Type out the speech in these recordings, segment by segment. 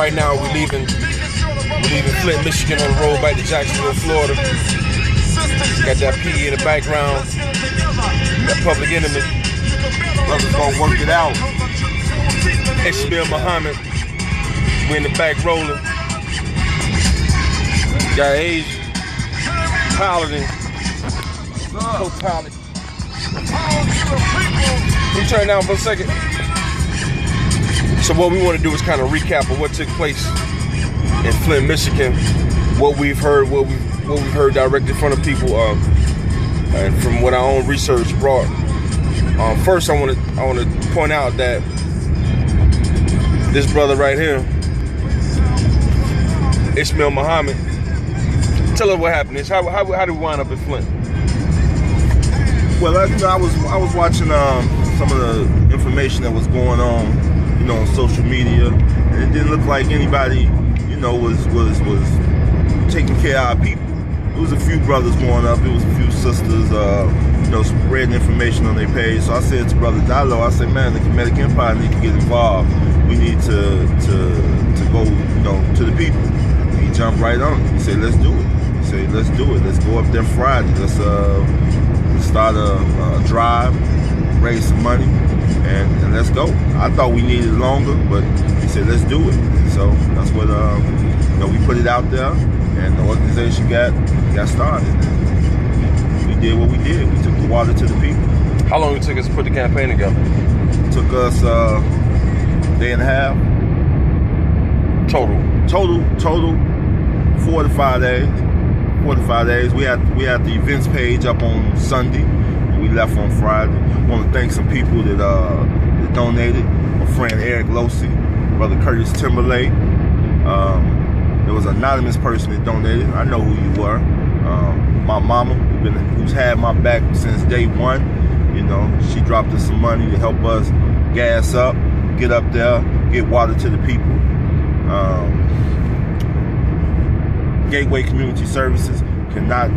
right now we're leaving Flint, Michigan on the road back to Jacksonville, Florida. Got that PE in the background, that Public Enemy. Brothers gonna work it out. Ishmael Muhammad, we in the back rolling. Got Age, piloting, co-pilot. Can you turn down for a second? So what we want to do is kind of recap of what took place in Flint, Michigan, what we've heard directly in front of people, and from what our own research brought. First, I want to point out that this brother right here, Ishmael Muhammad. Tell us what happened. How did we wind up in Flint? Well, I was watching some of the information that was going on, on social media, and it didn't look like anybody, was taking care of our people. It was a few brothers going up. It was a few sisters, spreading information on their page. So I said to Brother Diallo, I said, man, the Kinetic Empire need to get involved. We need to go, to the people. He jumped right on it. He said, let's do it. He said, let's do it. Let's go up there Friday. Let's start a drive, raise some money, and let's go. I thought we needed longer, but he said, let's do it. So that's what we put it out there, and the organization got started. We did what we did. We took the water to the people. How long it took us to put the campaign together? It took us a day and a half. Total 4 to 5 days. 4 to 5 days. We had the events page up on Sunday. We left on Friday. I want to thank some people that donated. My friend Eric Losey, Brother Curtis Timberlake. There was an anonymous person that donated. I know who you were. My mama, who's had my back since day one. She dropped us some money to help us gas up, get up there, get water to the people. Gateway Community Services, cannot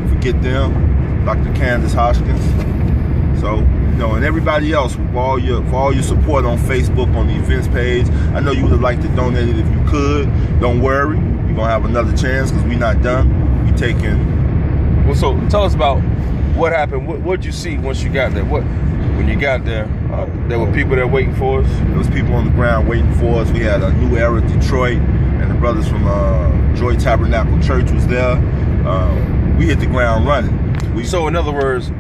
forget them. Dr. Candace Hoskins. So, and everybody else for all your support on Facebook, on the events page. I know you would have liked to donate it if you could. Don't worry, you're gonna have another chance because we're not done. We taking. Well, so tell us about what happened. What did you see once you got there? When you got there, there were people there waiting for us. There was people on the ground waiting for us. We had a New Era Detroit, and the brothers from Joy Tabernacle Church was there. We hit the ground running. So in other words,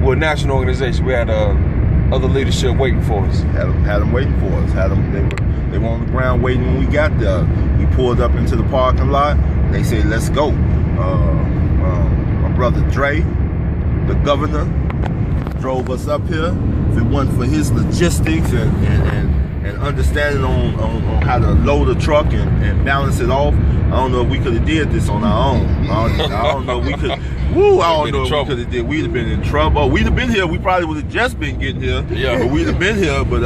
we're a national organization. We had other leadership waiting for us. Had them waiting for us. They were on the ground waiting when we got there. We pulled up into the parking lot, and they said, let's go. My brother Dre, the governor, drove us up here. If it wasn't for his logistics and understanding on how to load a truck and balance it off, I don't know if we could have did this on our own. I don't know if we could. I don't know if we could have did. We'd have been in trouble. We'd have been here. We probably would have just been getting here. Yeah. But we'd have been here. But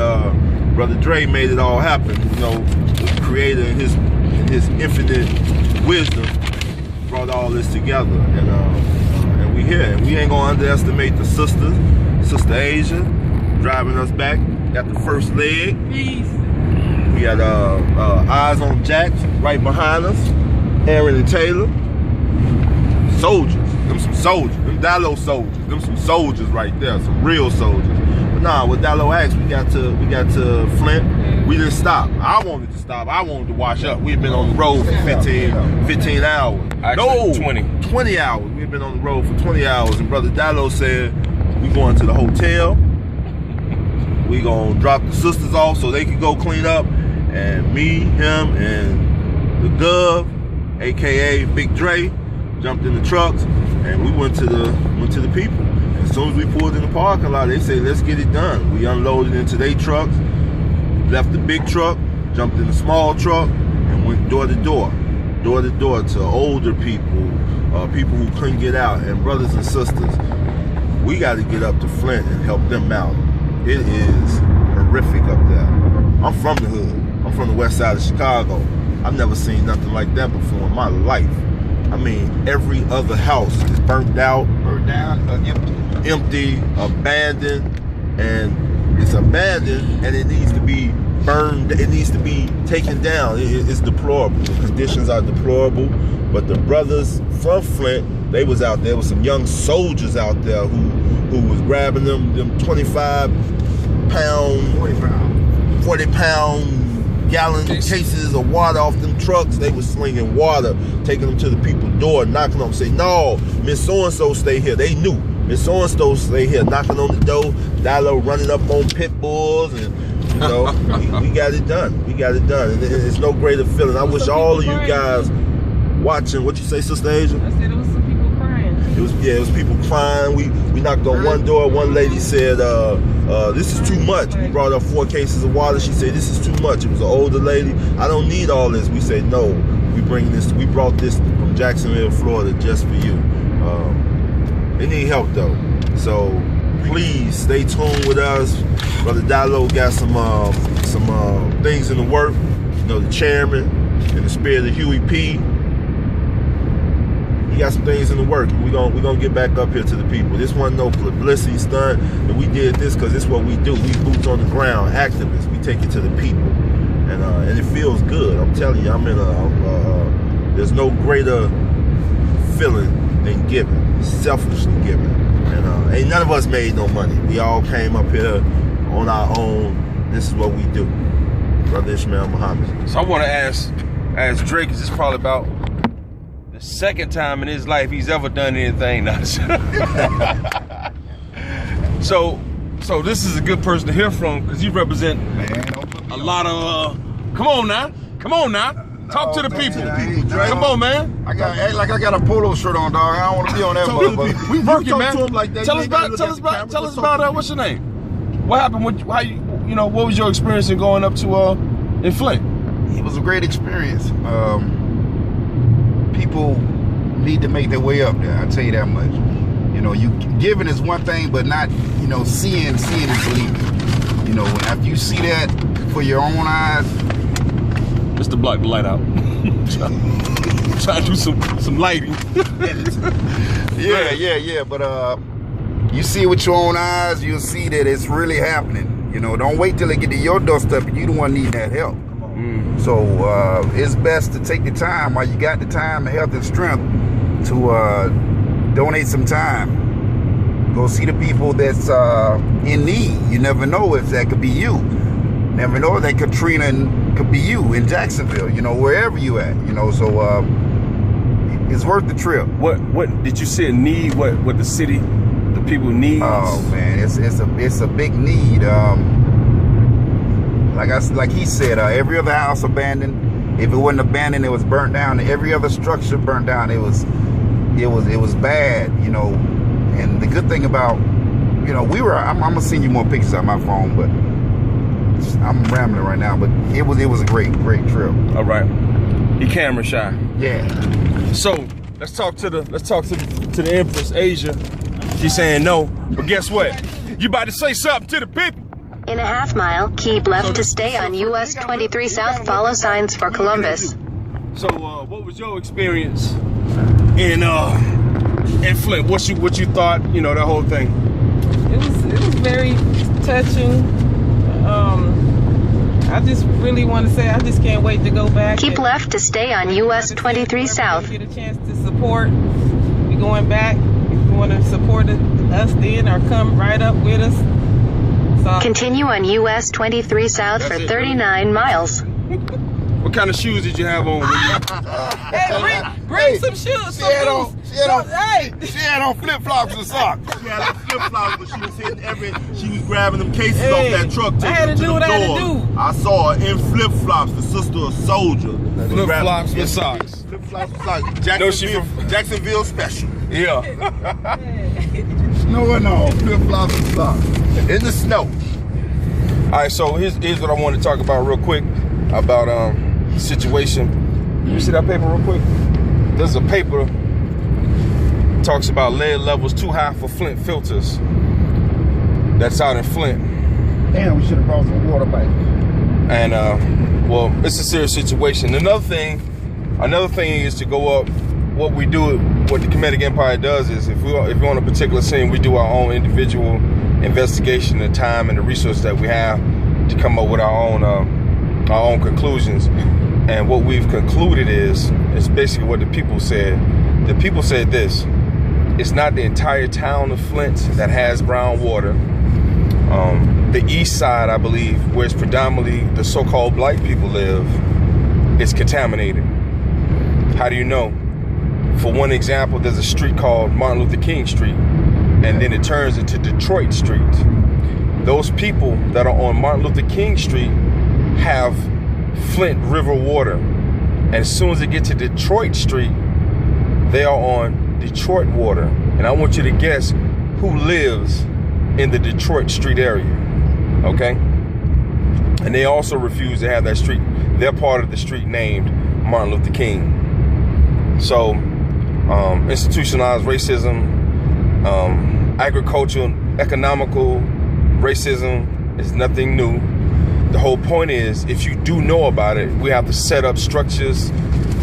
Brother Dre made it all happen. The Creator in his infinite wisdom brought all this together, and we here. And we ain't gonna underestimate the sisters. Sister Asia driving us back at the first leg. Peace. We got Eyes on Jacks right behind us. Aaron and Taylor. Soldiers. Them some soldiers. Them Dallo soldiers. Them some soldiers right there. Some real soldiers. But nah, with Dallo asked, we got to Flint. We didn't stop. I wanted to stop. I wanted to wash up. We've been on the road for 15 hours. Actually, 20 hours. We've been on the road for 20 hours. And Brother Dallo said, we going to the hotel. We gonna drop the sisters off so they can go clean up. And me, him, and the Gov, aka Big Dre, jumped in the trucks, and we went to the people. As soon as we pulled in the parking lot, they said, let's get it done. We unloaded into their trucks, left the big truck, jumped in the small truck, and went door to door to older people, people who couldn't get out, and brothers and sisters. We got to get up to Flint and help them out. It is horrific up there. I'm from the hood. I'm from the west side of Chicago. I've never seen nothing like that before in my life. I mean, every other house is burnt out, empty, abandoned, and it's abandoned, and it needs to be burned. It needs to be taken down. It's deplorable. The conditions are deplorable. But the brothers from Flint, they was out there with some young soldiers out there who was grabbing them 40 pound gallon cases of water off them trucks. They was slinging water, taking them to the people's door, knocking on them, say, no, Miss So-and-so stay here. They knew. Miss So-and-so stay here, knocking on the door, Dilo running up on pit bulls, and you know, we got it done. We got it done. And it's no greater feeling. I wish all of you guys watching, what you say, Sister Asia? I said it was some people crying. It was people crying. We knocked on one door. One lady said, this is too much. We brought up 4 cases of water. She said, this is too much. It was an older lady. I don't need all this. We said, no, we brought this from Jacksonville, Florida, just for you. They need help though. So please stay tuned with us. Brother Dilo got some things in the work. You know, the chairman, in the spirit of Huey P. He got some things in the work. We're gonna get back up here to the people. This wasn't no publicity stunt, and we did this because this is what we do. We boots on the ground, activists. We take it to the people, and it feels good. I'm telling you, there's no greater feeling than giving, selfishly giving. And ain't none of us made no money. We all came up here on our own. This is what we do. Brother Ishmael Muhammad. So I want to ask Drake, is this probably about the second time in his life he's ever done anything? So this is a good person to hear from, because you represent a lot of come on now, talk to the people. Come on, man. I got a polo shirt on, dog. I don't want to be on that motherfucker. We working, man. Like that, tell us about what's your name? What happened with what was your experience in going up to in Flint? It was a great experience. People need to make their way up there. I tell you that much. You know, giving is one thing, but not, seeing is believing. You know, after you see that for your own eyes. Mr. Block the light out. Try to do some lighting. Yeah. But you see it with your own eyes, you'll see that it's really happening. You know, don't wait till they get to your doorstep. You the one needing that help. So it's best to take the time while you got the time, the health, and strength to donate some time. Go see the people that's in need. You never know if that could be you. Never know that Katrina could be you in Jacksonville. Wherever you at. So it's worth the trip. What did you say? Need what the city, the people need? Oh man, it's a big need. Like he said, every other house abandoned. If it wasn't abandoned, it was burnt down. Every other structure burnt down. It was bad, And the good thing about, I'm gonna send you more pictures on my phone, but I'm rambling right now. But it was a great trip. All right, you camera shy. Yeah. So let's talk to the Empress Asia. She's saying no, but guess what? You about to say something to the people. In a half mile, keep left to stay on US 23 South. Follow signs for Columbus. So, what was your experience in Flint? What you thought? That whole thing. It was very touching. I just really want to say I just can't wait to go back. Keep left to stay on US 23 South. Get a chance to support. We going back. If you want to support us then, or come right up with us. Continue on US 23 South for 39 miles. What kind of shoes did you have on? Hey, bring some shoes. She had on flip-flops and socks. She had on flip-flops, but she was she was grabbing them cases off that truck, taking them to the door. I saw her in flip-flops, the sister of soldier. Flip-flops with socks. Flip-flops with socks. Jacksonville special. Yeah. Snow and all, flip-flops and socks. In the snow. All right, so here's what I want to talk about real quick about the situation. You see that paper real quick? There's a paper talks about lead levels too high for Flint filters. That's out in Flint. Damn, we should have brought some water back. And well, it's a serious situation. Another thing is to go up. What we do, what the Kinetic Empire does is, if we're on a particular scene, we do our own individual investigation, the time and the resources that we have. to come up with our own conclusions. And what we've concluded is basically what the people said. The people said this: it's not the entire town of Flint that has brown water. The east side, I believe, where it's predominantly the so-called black people live, is contaminated. How do you know? For one example, there's a street called Martin Luther King Street, and then it turns into Detroit Street. Those people that are on Martin Luther King Street have Flint River water. And as soon as they get to Detroit Street, they are on Detroit water. And I want you to guess who lives in the Detroit Street area, okay? And they also refuse to have that street, their part of the street named Martin Luther King. So, institutionalized racism, agricultural, economical racism is nothing new. The whole point is, if you do know about it, we have to set up structures,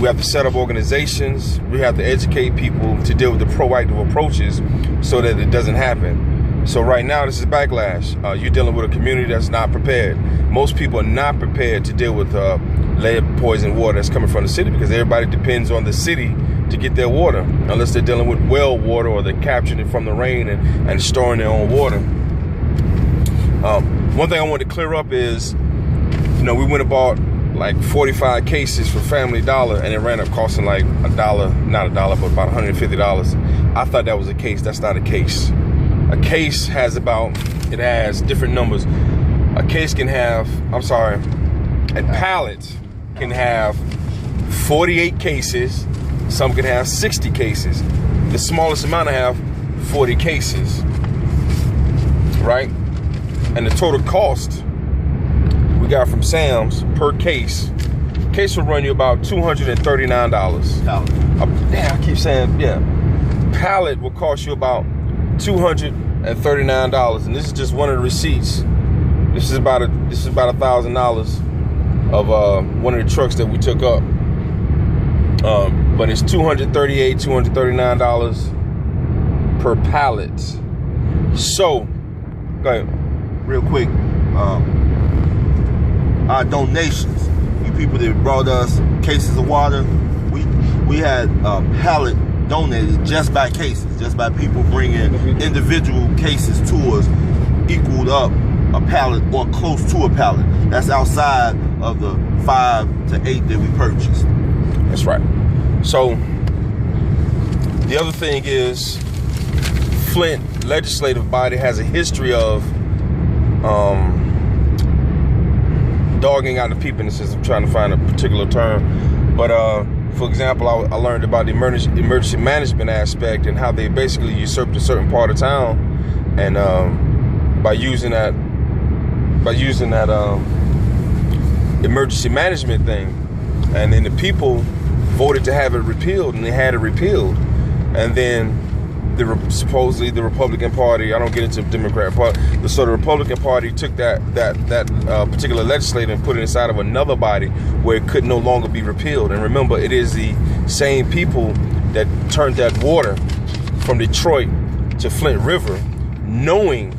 we have to set up organizations, we have to educate people to deal with the proactive approaches so that it doesn't happen. So right now, this is backlash. You're dealing with a community that's not prepared. Most people are not prepared to deal with lead poison water that's coming from the city, because everybody depends on the city to get their water, unless they're dealing with well water or they're capturing it from the rain and storing their own water. One thing I wanted to clear up is, you know, we went and bought like 45 cases for Family Dollar, and it ran up costing like $1, not $1, but about $150. I thought that was a case. That's not a case. A case has it has different numbers. A case can have, a pallet can have 48 cases. Some can have 60 cases. The smallest amount I have, 40 cases, right? And the total cost we got from Sam's per case will run you about $239. Damn, I keep saying, yeah. Pallet will cost you about $239, and this is just one of the receipts. This is about $1,000 of one of the trucks that we took up. But it's $239 per pallet. So, go ahead. Real quick, our donations, you people that brought us cases of water, we had a pallet donated just by cases, just by people bringing individual cases to us, equaled up a pallet or close to a pallet. That's outside of the 5 to 8 that we purchased. That's right. So the other thing is, Flint legislative body has a history of dogging out the people, in the sense of trying to find a particular term. But for example, I learned about the emergency management aspect and how they basically usurped a certain part of town, and by using that emergency management thing, and then the people voted to have it repealed, and they had it repealed, and then supposedly the Republican Party, I don't get into the Democrat Party, so the Republican Party took that particular legislator and put it inside of another body where it could no longer be repealed. And remember, it is the same people that turned that water from Detroit to Flint River, knowing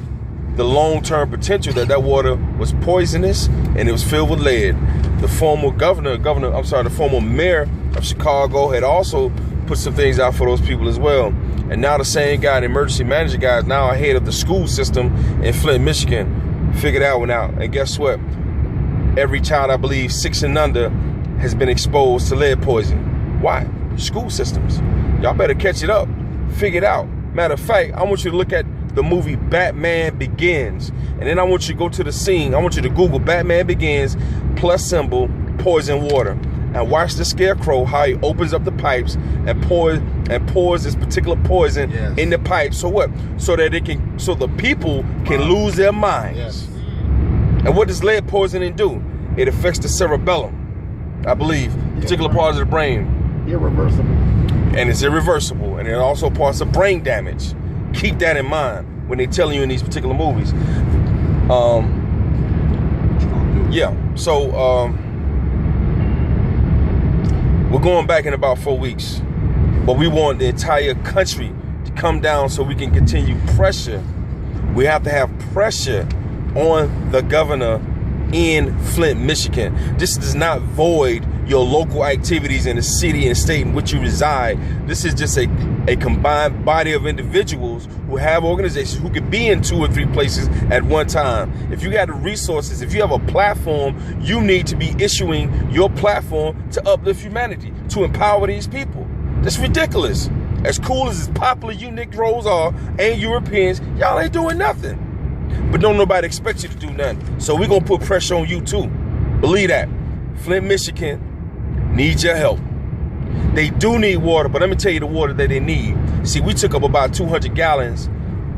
the long-term potential that water was poisonous and it was filled with lead. The former the former mayor of Chicago had also put some things out for those people as well. And now the same guy, the emergency manager guy, is now ahead of the school system in Flint, Michigan. Figured that one out. And guess what? Every child, I believe, 6 and under, has been exposed to lead poison. Why? School systems. Y'all better catch it up. Figure it out. Matter of fact, I want you to look at the movie Batman Begins. And then I want you to go to the scene. I want you to Google Batman Begins + poison water. And watch the Scarecrow, how he opens up the pipes and pours this particular poison in the pipe. So what? So that the people can lose their minds. Yes. And what does lead poisoning do? It affects the cerebellum, I believe, particular parts of the brain. Irreversible. And it's irreversible. And it also parts of brain damage. Keep that in mind when they're telling you in these particular movies. We're going back in about 4 weeks, but we want the entire country to come down so we can continue pressure. We have to have pressure on the governor in Flint, Michigan. This does not void your local activities in the city and state in which you reside. This is just a combined body of individuals who have organizations who could be in 2 or 3 places at one time. If you got the resources, if you have a platform, you need to be issuing your platform to uplift humanity, to empower these people. That's ridiculous. As cool as popular you Negroes are and Europeans, y'all ain't doing nothing. But don't nobody expect you to do nothing. So we're gonna put pressure on you too. Believe that. Flint, Michigan needs your help. They do need water, but let me tell you the water that they need. See, we took up about 200 gallons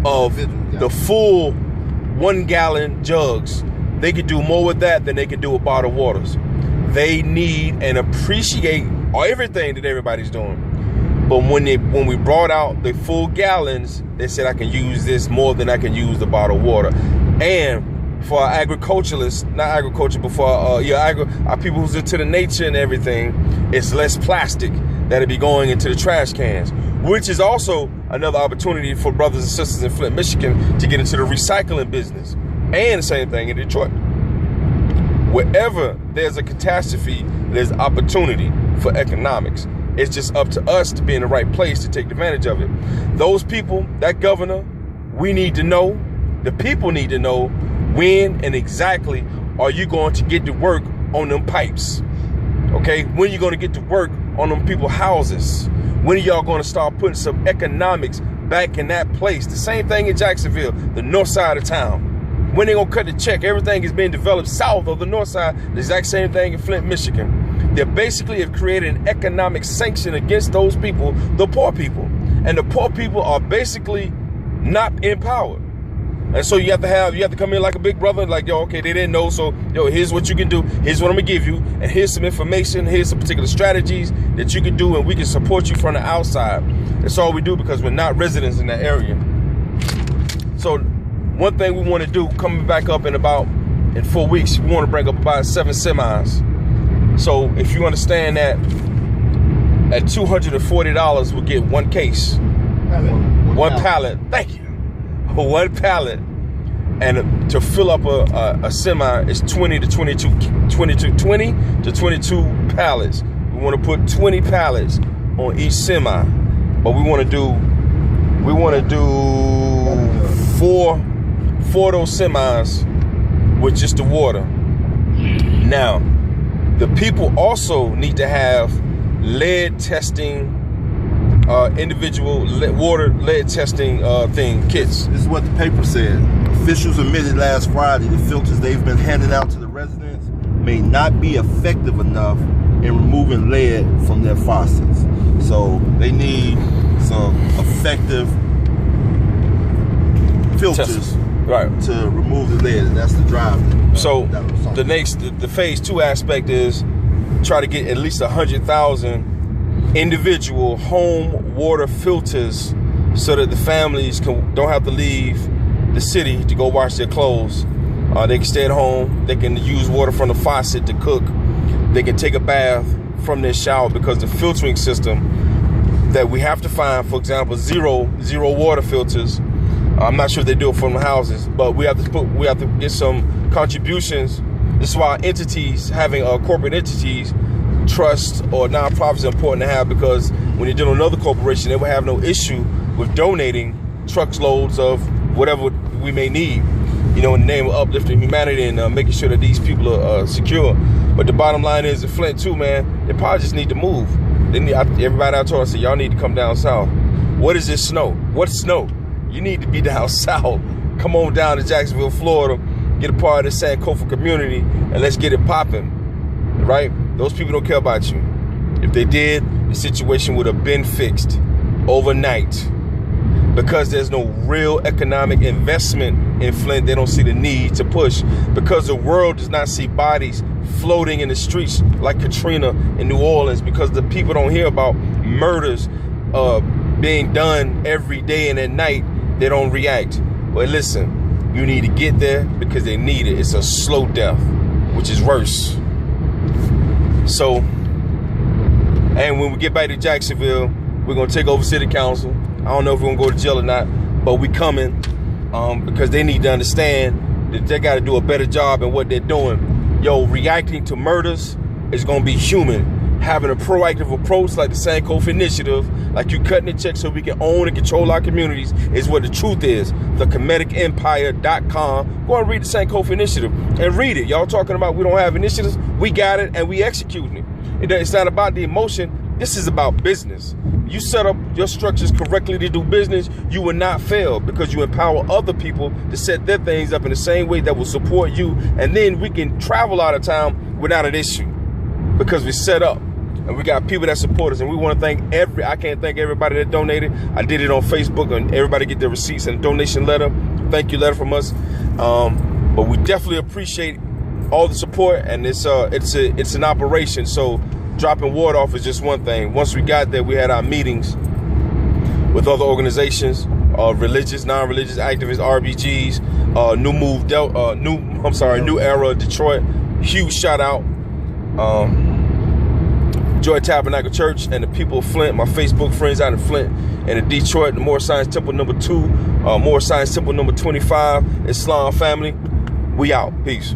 of the full 1 gallon jugs. They could do more with that than they could do with bottled waters. They need and appreciate everything that everybody's doing. But when we brought out the full gallons, they said I can use this more than I can use the bottled water. And for our agriculturalists, not agriculture, but for our people who's into the nature and everything, it's less plastic that'll be going into the trash cans, which is also another opportunity for brothers and sisters in Flint, Michigan to get into the recycling business. And the same thing in Detroit. Wherever there's a catastrophe, there's opportunity for economics. It's just up to us to be in the right place to take advantage of it. Those people, that governor, we need to know, the people need to know when and exactly are you going to get to work on them pipes? Okay, when are you going to get to work on them people's houses? When are y'all going to start putting some economics back in that place? The same thing in Jacksonville, the north side of town. When they going to cut the check, everything is being developed south of the north side. The exact same thing in Flint, Michigan. They basically have created an economic sanction against those people, the poor people. And the poor people are basically not empowered. And so you have to come in like a big brother, like, yo, okay, they didn't know, so, yo, here's what you can do, here's what I'm gonna give you, and here's some information, here's some particular strategies that you can do, and we can support you from the outside. That's all we do because we're not residents in that area. So one thing we want to do, coming back up in 4 weeks, we want to bring up about 7 semis. So if you understand that at $240, we'll get 1 case, one pallet. Thank you. 1 pallet, and to fill up a semi is 20 to 22 pallets. We want to put 20 pallets on each semi, but we want to do 4 of those semis with just the water. Now, the people also need to have lead testing, individual lead testing kits. This is what the paper said. Officials admitted last Friday the filters they've been handing out to the residents may not be effective enough in removing lead from their faucets. So they need some effective filters, right, to remove the lead. And that's the drive. So the phase 2 aspect is try to get at least 100,000 individual home water filters so that the families don't have to leave the city to go wash their clothes. They can stay at home. They can use water from the faucet to cook. They can take a bath from their shower, because the filtering system that we have to find, for example, zero water filters. I'm not sure if they do it from the houses, but we have to get some contributions. This is why entities, having corporate entities, trusts or nonprofits are important to have, because when you're dealing with another corporation, they will have no issue with donating truckloads of whatever we may need, in the name of uplifting humanity and making sure that these people are secure. But the bottom line is, in Flint too, man, they probably just need to move. Everybody I told, I said, y'all need to come down south. What is this snow? What's snow? You need to be down south. Come on down to Jacksonville, Florida, get a part of the Sankofa community, and let's get it popping, right? Those people don't care about you. If they did, the situation would have been fixed overnight. Because there's no real economic investment in Flint, they don't see the need to push. Because the world does not see bodies floating in the streets like Katrina in New Orleans, because the people don't hear about murders being done every day and at night, they don't react. But listen, you need to get there because they need it. It's a slow death, which is worse. So, and when we get back to Jacksonville, we're gonna take over city council. I don't know if we're gonna go to jail or not, but we coming because they need to understand they got to do a better job in what they're doing. Yo, reacting to murders is going to be human. Having a proactive approach like the Sankofa Initiative, like you cutting the check so we can own and control our communities, is what the truth is. The KineticEmpire.com. Go and read the Sankofa Initiative and read it. Y'all talking about we don't have initiatives. We got it and we executing it. It's not about the emotion. This is about business. You set up your structures correctly to do business, you will not fail because you empower other people to set their things up in the same way that will support you. And then we can travel out of town without an issue because we set up. And we got people that support us, and we want to thank I can't thank everybody that donated. I did it on Facebook, and everybody get their receipts and a donation letter, thank you letter from us. But we definitely appreciate all the support, and it's an operation. So dropping water off is just one thing. Once we got there, we had our meetings with other organizations, religious, non-religious activists, RBGs, New Era Detroit. Huge shout out. Joy Tabernacle Church and the people of Flint, my Facebook friends out in Flint and in Detroit, the More Science Temple number 2, More Science Temple number 25, Islam family. We out. Peace.